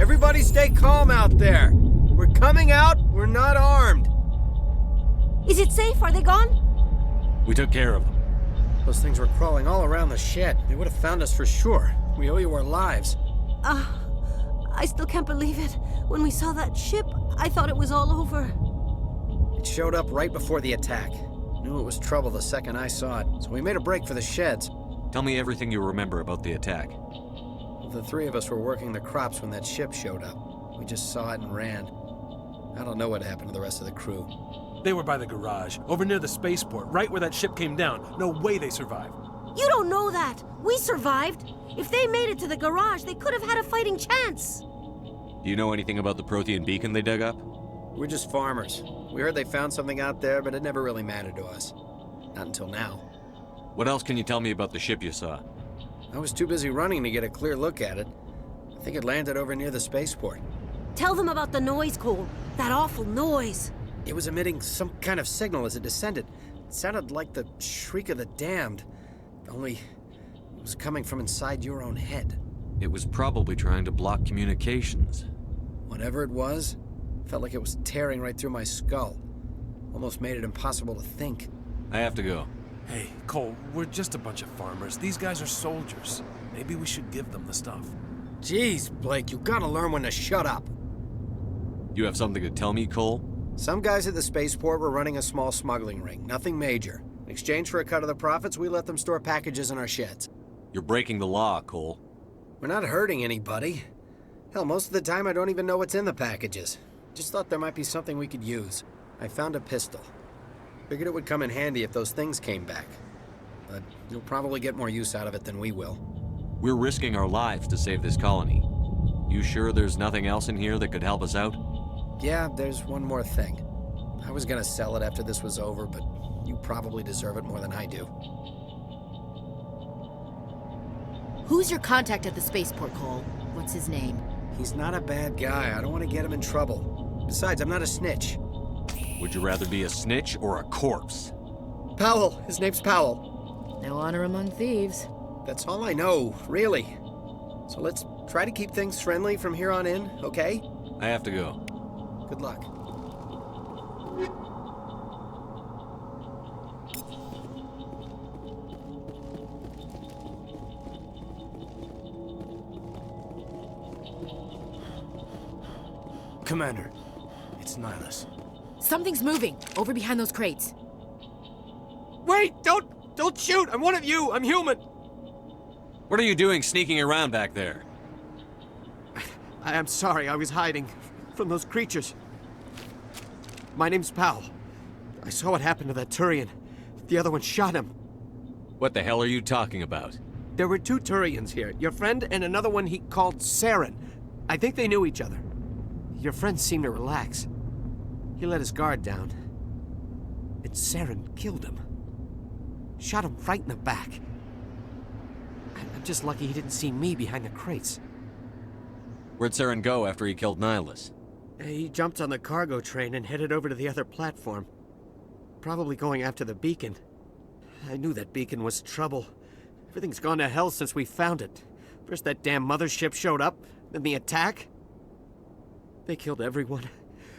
Everybody stay calm out there. We're coming out, we're not armed. Is it safe? Are they gone? We took care of them. Those things were crawling all around the shed. They would have found us for sure. We owe you our lives. I still can't believe it. When we saw that ship, I thought it was all over. It showed up right before the attack. Knew it was trouble the second I saw it, so we made a break for the sheds. Tell me everything you remember about the attack. The three of us were working the crops when that ship showed up. We just saw it and ran. I don't know what happened to the rest of the crew. They were by the garage, over near the spaceport, right where that ship came down. No way they survived. You don't know that. We survived. If they made it to the garage, they could have had a fighting chance. Do you know anything about the Prothean beacon they dug up? We're just farmers. We heard they found something out there, but it never really mattered to us. Not until now. What else can you tell me about the ship you saw? I was too busy running to get a clear look at it. I think it landed over near the spaceport. Tell them about the noise, Cole. That awful noise. It was emitting some kind of signal as it descended. It sounded like the shriek of the damned. Only it was coming from inside your own head. It was probably trying to block communications. Whatever it was, felt like it was tearing right through my skull. Almost made it impossible to think. I have to go. Hey, Cole, we're just a bunch of farmers. These guys are soldiers. Maybe we should give them the stuff. Jeez, Blake, you gotta learn when to shut up. You have something to tell me, Cole? Some guys at the spaceport were running a small smuggling ring, nothing major. In exchange for a cut of the profits, we let them store packages in our sheds. You're breaking the law, Cole. We're not hurting anybody. Hell, most of the time I don't even know what's in the packages. Just thought there might be something we could use. I found a pistol. Figured it would come in handy if those things came back. But you'll probably get more use out of it than we will. We're risking our lives to save this colony. You sure there's nothing else in here that could help us out? Yeah, there's one more thing. I was gonna sell it after this was over, but you probably deserve it more than I do. Who's your contact at the spaceport, Cole? What's his name? He's not a bad guy. I don't want to get him in trouble. Besides, I'm not a snitch. Would you rather be a snitch or a corpse? Powell. His name's Powell. No honor among thieves. That's all I know, really. So let's try to keep things friendly from here on in, okay? I have to go. Good luck. Commander, it's Nihilus. Something's moving, over behind those crates. Wait! Don't shoot! I'm one of you! I'm human! What are you doing sneaking around back there? I am sorry, I was hiding from those creatures. My name's Powell. I saw what happened to that Turian. The other one shot him. What the hell are you talking about? There were 2 Turians here. Your friend and another one he called Saren. I think they knew each other. Your friend seemed to relax. He let his guard down. And Saren killed him. Shot him right in the back. I'm just lucky he didn't see me behind the crates. Where'd Saren go after he killed Nihilus? He jumped on the cargo train and headed over to the other platform. Probably going after the beacon. I knew that beacon was trouble. Everything's gone to hell since we found it. First that damn mothership showed up, then the attack. They killed everyone.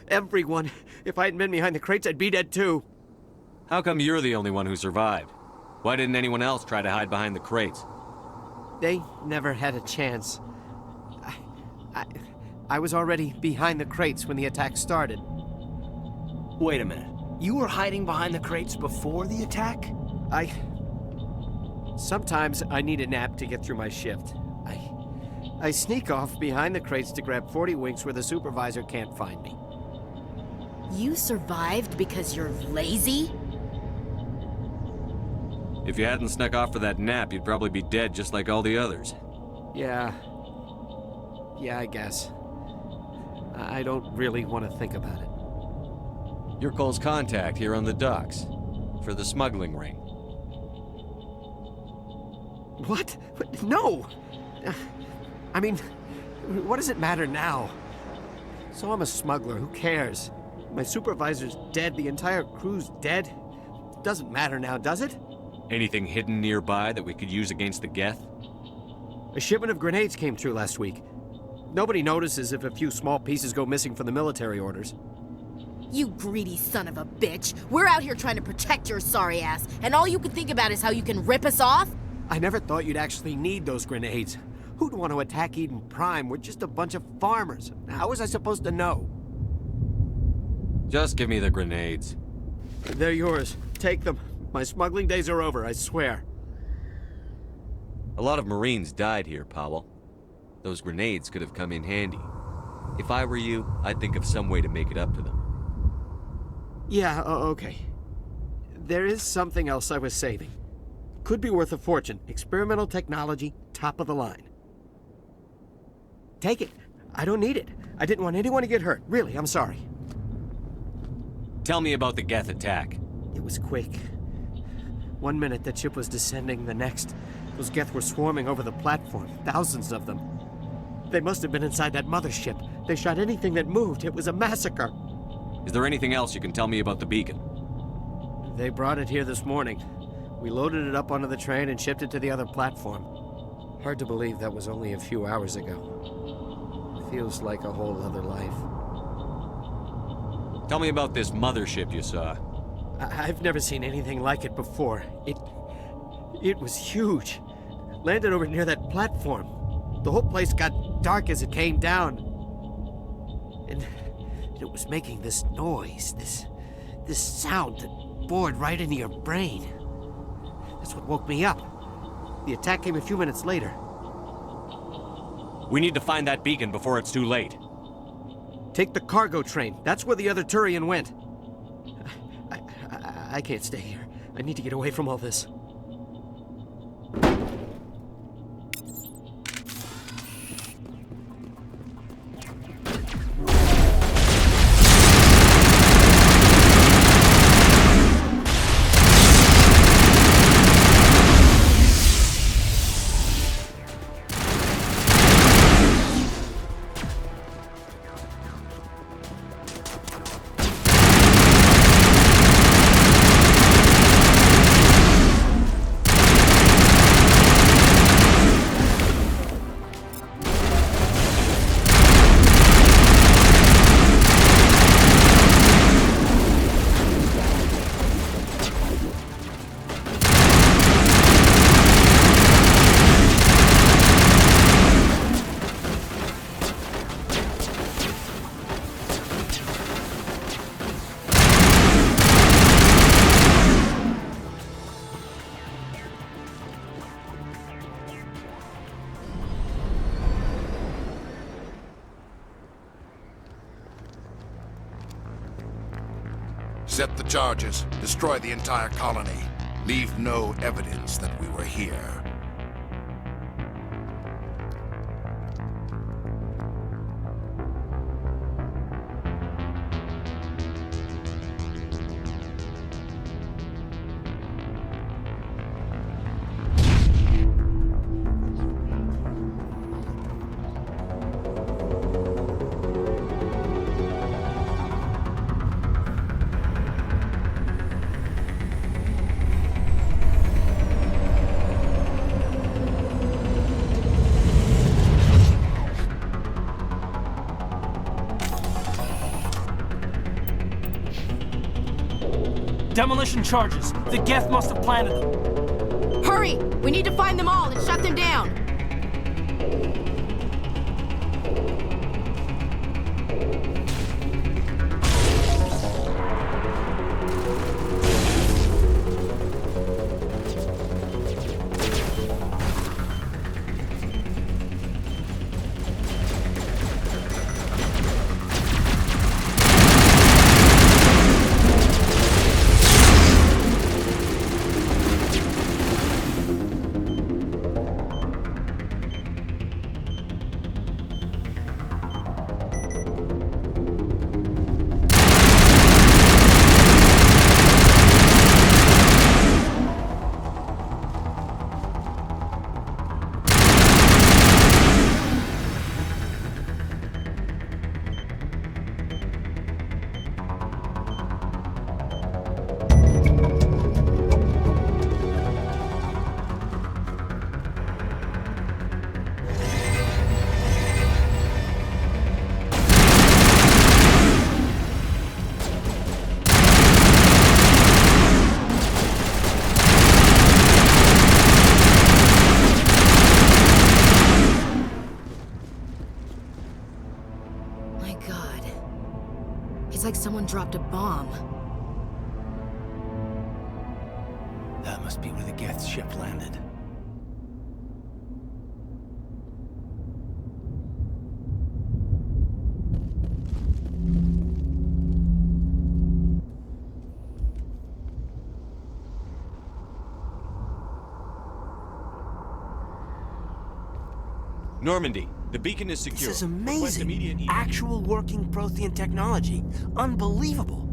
Everyone. If I hadn't been behind the crates, I'd be dead too. How come you're the only one who survived? Why didn't anyone else try to hide behind the crates? They never had a chance. I was already behind the crates when the attack started. Wait a minute. You were hiding behind the crates before the attack? Sometimes I need a nap to get through my shift. I sneak off behind the crates to grab 40 winks where the supervisor can't find me. You survived because you're lazy? If you hadn't snuck off for that nap, you'd probably be dead just like all the others. Yeah, I guess. I don't really want to think about it. You're Cole's contact here on the docks. For the smuggling ring. What? No! I mean, what does it matter now? So I'm a smuggler, who cares? My supervisor's dead, the entire crew's dead. It doesn't matter now, does it? Anything hidden nearby that we could use against the Geth? A shipment of grenades came through last week. Nobody notices if a few small pieces go missing from the military orders. You greedy son of a bitch. We're out here trying to protect your sorry ass, and all you can think about is how you can rip us off? I never thought you'd actually need those grenades. Who'd want to attack Eden Prime? We're just a bunch of farmers. How was I supposed to know? Just give me the grenades. They're yours. Take them. My smuggling days are over, I swear. A lot of Marines died here, Powell. Those grenades could have come in handy. If I were you, I'd think of some way to make it up to them. Yeah, okay. There is something else I was saving. Could be worth a fortune. Experimental technology, top of the line. Take it. I don't need it. I didn't want anyone to get hurt. Really, I'm sorry. Tell me about the Geth attack. It was quick. 1 minute that ship was descending, the next, those Geth were swarming over the platform. Thousands of them. They must have been inside that mothership. They shot anything that moved. It was a massacre. Is there anything else you can tell me about the beacon? They brought it here this morning. We loaded it up onto the train and shipped it to the other platform. Hard to believe that was only a few hours ago. Feels like a whole other life. Tell me about this mothership you saw. I've never seen anything like it before. It was huge. Landed over near that platform. The whole place got dark as it came down. And it was making this noise, this sound that bored right into your brain. That's what woke me up. The attack came a few minutes later. We need to find that beacon before it's too late. Take the cargo train. That's where the other Turian went. I can't stay here. I need to get away from all this. Set the charges. Destroy the entire colony. Leave no evidence that we were here. Demolition charges. The Geth must have planted them. Hurry! We need to find them all and shut them down! It's like someone dropped a bomb. That must be where the Geth ship landed. Normandy, the beacon is secure. This is Request immediate amazing. Actual working Prothean technology. Unbelievable.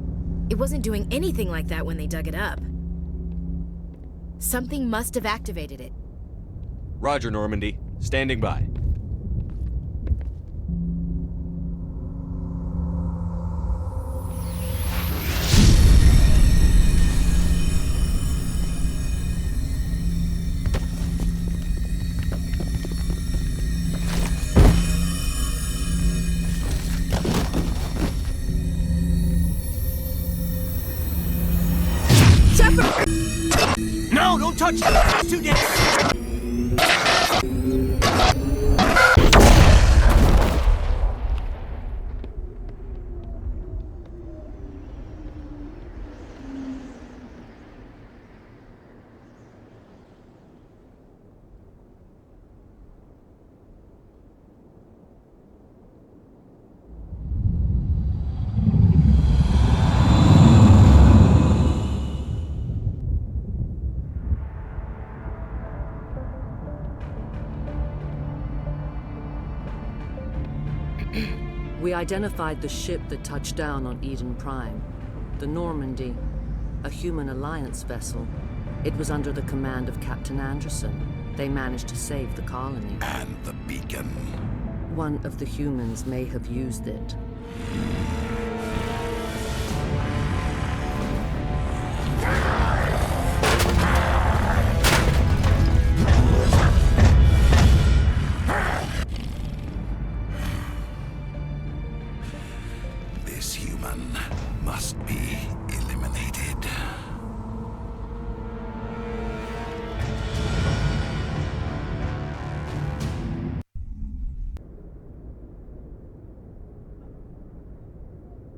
It wasn't doing anything like that when they dug it up. Something must have activated it. Roger, Normandy. Standing by. No, don't touch it! It's too dangerous! We identified the ship that touched down on Eden Prime. The Normandy, a human alliance vessel. It was under the command of Captain Anderson. They managed to save the colony. And the beacon. One of the humans may have used it. This human must be eliminated.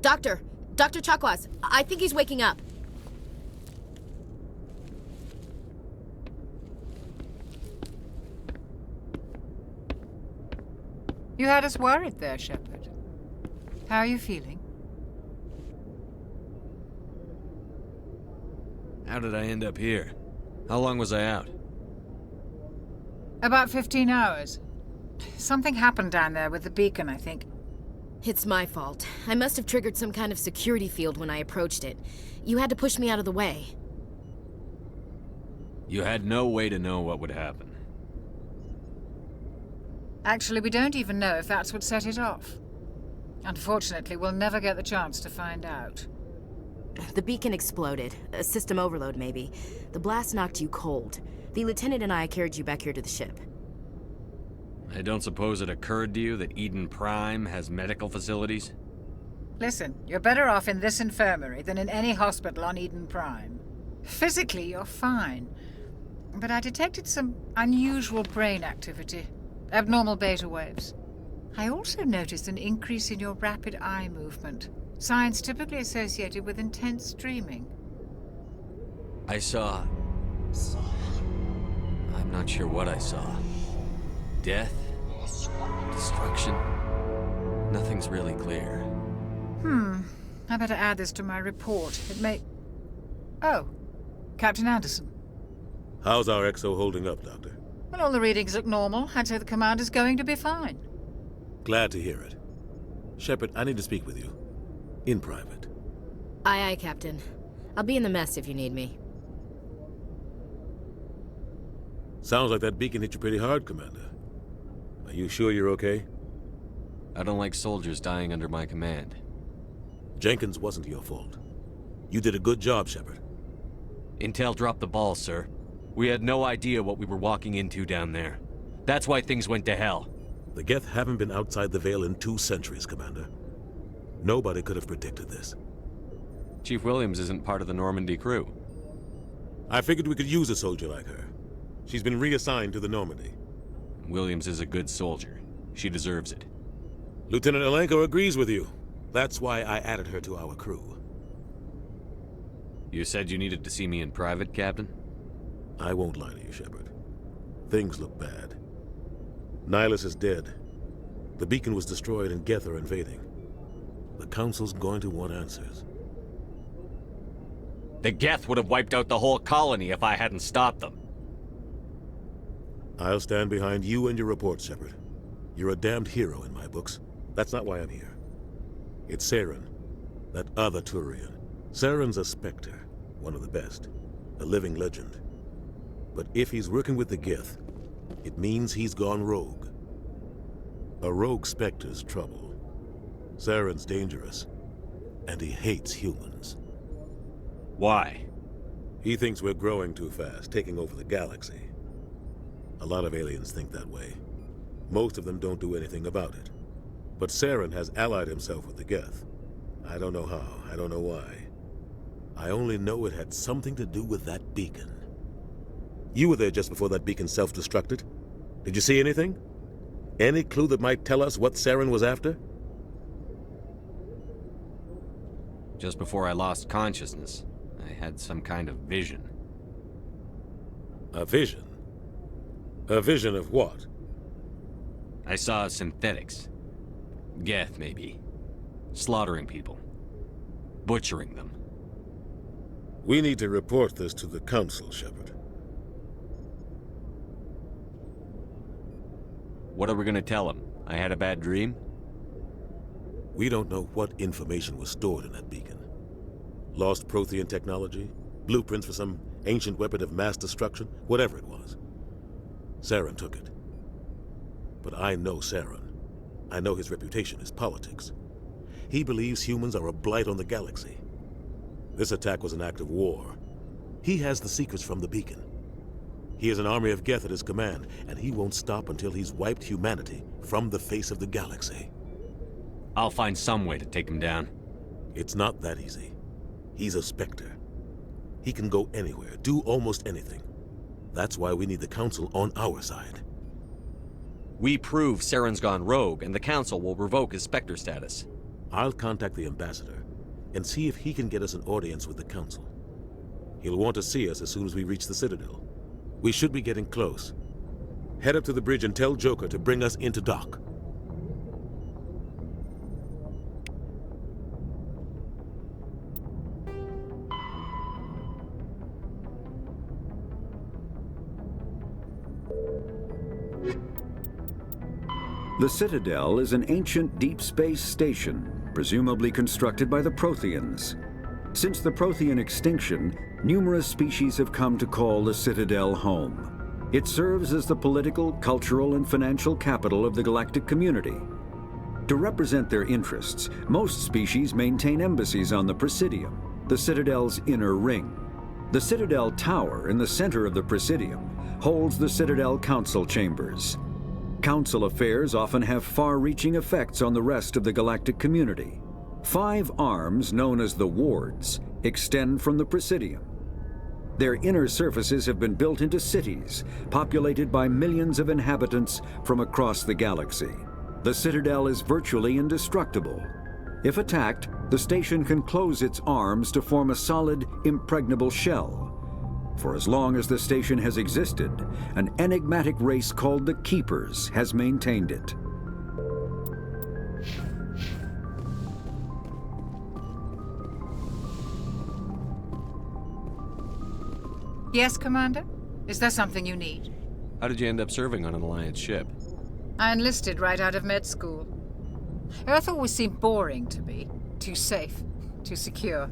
Dr. Chakwas, I think he's waking up. You had us worried there, Shepard. How are you feeling? How did I end up here? How long was I out? About 15 hours. Something happened down there with the beacon, I think. It's my fault. I must have triggered some kind of security field when I approached it. You had to push me out of the way. You had no way to know what would happen. Actually, we don't even know if that's what set it off. Unfortunately, we'll never get the chance to find out. The beacon exploded. A system overload, maybe. The blast knocked you cold. The lieutenant and I carried you back here to the ship. I don't suppose it occurred to you that Eden Prime has medical facilities? Listen, you're better off in this infirmary than in any hospital on Eden Prime. Physically, you're fine. But I detected some unusual brain activity. Abnormal beta waves. I also noticed an increase in your rapid eye movement. Signs typically associated with intense dreaming. I saw... I'm not sure what I saw. Death? Destruction? Nothing's really clear. I better add this to my report. It may... Oh, Captain Anderson. How's our XO holding up, Doctor? Well, all the readings look normal. I'd say the commander's going to be fine. Glad to hear it. Shepard, I need to speak with you. In private. Aye, Captain. I'll be in the mess if you need me. Sounds like that beacon hit you pretty hard, Commander. Are you sure you're okay? I don't like soldiers dying under my command. Jenkins wasn't your fault. You did a good job, Shepard. Intel dropped the ball, sir. We had no idea what we were walking into down there. That's why things went to hell. The Geth haven't been outside the Veil in 2 centuries, Commander. Nobody could have predicted this. Chief Williams isn't part of the Normandy crew. I figured we could use a soldier like her. She's been reassigned to the Normandy. Williams is a good soldier. She deserves it. Lieutenant Alenko agrees with you. That's why I added her to our crew. You said you needed to see me in private, Captain? I won't lie to you, Shepard. Things look bad. Nihilus is dead. The beacon was destroyed and Geth are invading. The Council's going to want answers. The Geth would have wiped out the whole colony if I hadn't stopped them. I'll stand behind you and your report, Shepard. You're a damned hero in my books. That's not why I'm here. It's Saren, that other Turian. Saren's a Spectre, one of the best, a living legend. But if he's working with the Geth, it means he's gone rogue. A rogue Spectre's trouble. Saren's dangerous, and he hates humans. Why? He thinks we're growing too fast, taking over the galaxy. A lot of aliens think that way. Most of them don't do anything about it. But Saren has allied himself with the Geth. I don't know how, I don't know why. I only know it had something to do with that beacon. You were there just before that beacon self-destructed. Did you see anything? Any clue that might tell us what Saren was after? Just before I lost consciousness, I had some kind of vision. A vision? A vision of what? I saw synthetics. Geth, maybe. Slaughtering people. Butchering them. We need to report this to the Council, Shepard. What are we gonna tell them? I had a bad dream? We don't know what information was stored in that beacon. Lost Prothean technology? Blueprints for some ancient weapon of mass destruction? Whatever it was. Saren took it. But I know Saren. I know his reputation is politics. He believes humans are a blight on the galaxy. This attack was an act of war. He has the secrets from the beacon. He has an army of Geth at his command, and he won't stop until he's wiped humanity from the face of the galaxy. I'll find some way to take him down. It's not that easy. He's a Spectre. He can go anywhere, do almost anything. That's why we need the Council on our side. We prove Saren's gone rogue, and the Council will revoke his Spectre status. I'll contact the Ambassador and see if he can get us an audience with the Council. He'll want to see us as soon as we reach the Citadel. We should be getting close. Head up to the bridge and tell Joker to bring us into dock. The Citadel is an ancient deep space station, presumably constructed by the Protheans. Since the Prothean extinction, numerous species have come to call the Citadel home. It serves as the political, cultural, and financial capital of the galactic community. To represent their interests, most species maintain embassies on the Presidium, the Citadel's inner ring. The Citadel Tower in the center of the Presidium holds the Citadel Council Chambers. Council affairs often have far-reaching effects on the rest of the galactic community. 5 arms, known as the Wards, extend from the Presidium. Their inner surfaces have been built into cities, populated by millions of inhabitants from across the galaxy. The Citadel is virtually indestructible. If attacked, the station can close its arms to form a solid, impregnable shell. For as long as the station has existed, an enigmatic race called the Keepers has maintained it. Yes, Commander? Is there something you need? How did you end up serving on an Alliance ship? I enlisted right out of med school. Earth always seemed boring to me. Too safe, too secure.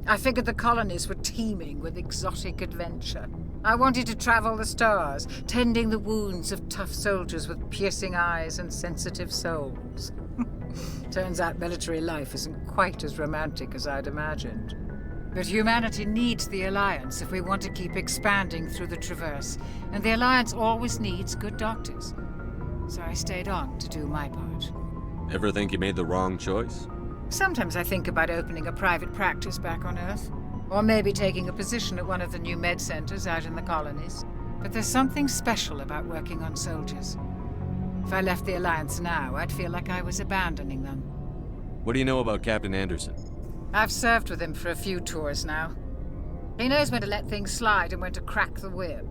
I figured the colonies were teeming with exotic adventure. I wanted to travel the stars, tending the wounds of tough soldiers with piercing eyes and sensitive souls. Turns out military life isn't quite as romantic as I'd imagined. But humanity needs the Alliance if we want to keep expanding through the Traverse, and the Alliance always needs good doctors. So I stayed on to do my part. Ever think you made the wrong choice? Sometimes I think about opening a private practice back on Earth, or maybe taking a position at one of the new med centers out in the colonies. But there's something special about working on soldiers. If I left the Alliance now, I'd feel like I was abandoning them. What do you know about Captain Anderson? I've served with him for a few tours now. He knows when to let things slide and when to crack the whip.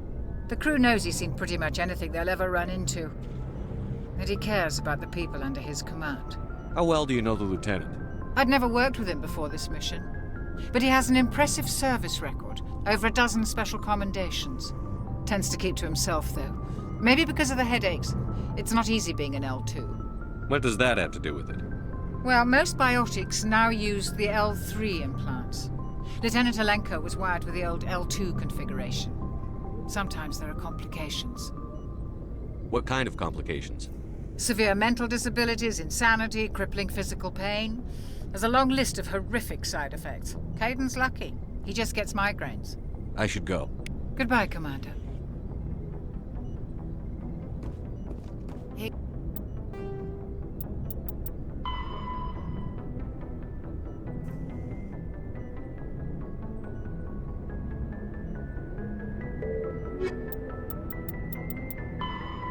The crew knows he's seen pretty much anything they'll ever run into. And he cares about the people under his command. How well do you know the lieutenant? I'd never worked with him before this mission. But he has an impressive service record, over a dozen special commendations. Tends to keep to himself, though. Maybe because of the headaches. It's not easy being an L2. What does that have to do with it? Well, most biotics now use the L3 implants. Lieutenant Alenko was wired with the old L2 configuration. Sometimes there are complications. What kind of complications? Severe mental disabilities, insanity, crippling physical pain. There's a long list of horrific side effects. Kaiden's lucky. He just gets migraines. I should go. Goodbye, Commander. Hey.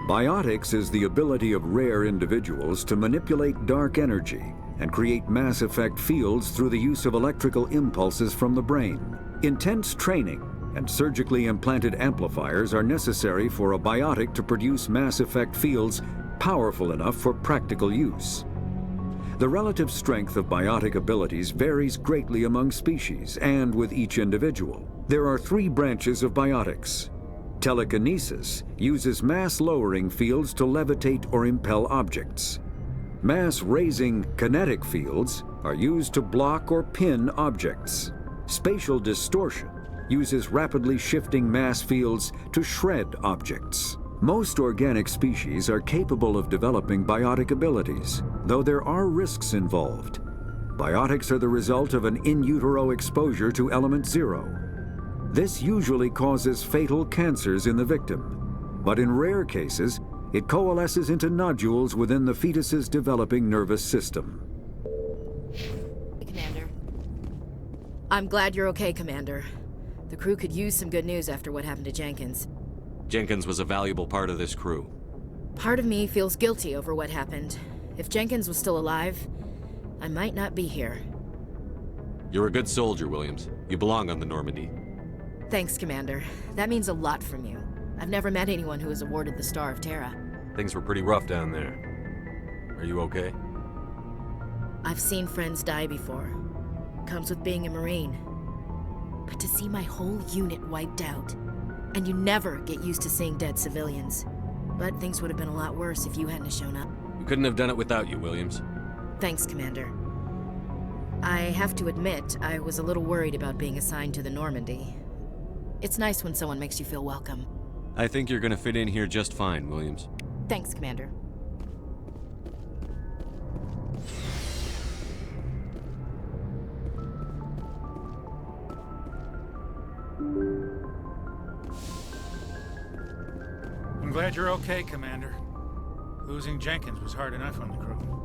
Biotics is the ability of rare individuals to manipulate dark energy and create mass effect fields through the use of electrical impulses from the brain. Intense training and surgically implanted amplifiers are necessary for a biotic to produce mass effect fields powerful enough for practical use. The relative strength of biotic abilities varies greatly among species and with each individual. There are 3 branches of biotics. Telekinesis uses mass-lowering fields to levitate or impel objects. Mass-raising kinetic fields are used to block or pin objects. Spatial distortion uses rapidly shifting mass fields to shred objects. Most organic species are capable of developing biotic abilities, though there are risks involved. Biotics are the result of an in utero exposure to element 0. This usually causes fatal cancers in the victim, but in rare cases, it coalesces into nodules within the fetus's developing nervous system. Commander. I'm glad you're okay, Commander. The crew could use some good news after what happened to Jenkins. Jenkins was a valuable part of this crew. Part of me feels guilty over what happened. If Jenkins was still alive, I might not be here. You're a good soldier, Williams. You belong on the Normandy. Thanks, Commander. That means a lot from you. I've never met anyone who was awarded the Star of Terra. Things were pretty rough down there. Are you okay? I've seen friends die before. Comes with being a Marine. But to see my whole unit wiped out, and you never get used to seeing dead civilians. But things would have been a lot worse if you hadn't shown up. Couldn't have done it without you, Williams. Thanks, Commander. I have to admit, I was a little worried about being assigned to the Normandy. It's nice when someone makes you feel welcome. I think you're gonna fit in here just fine, Williams. Thanks, Commander. I'm glad you're okay, Commander. Losing Jenkins was hard enough on the crew.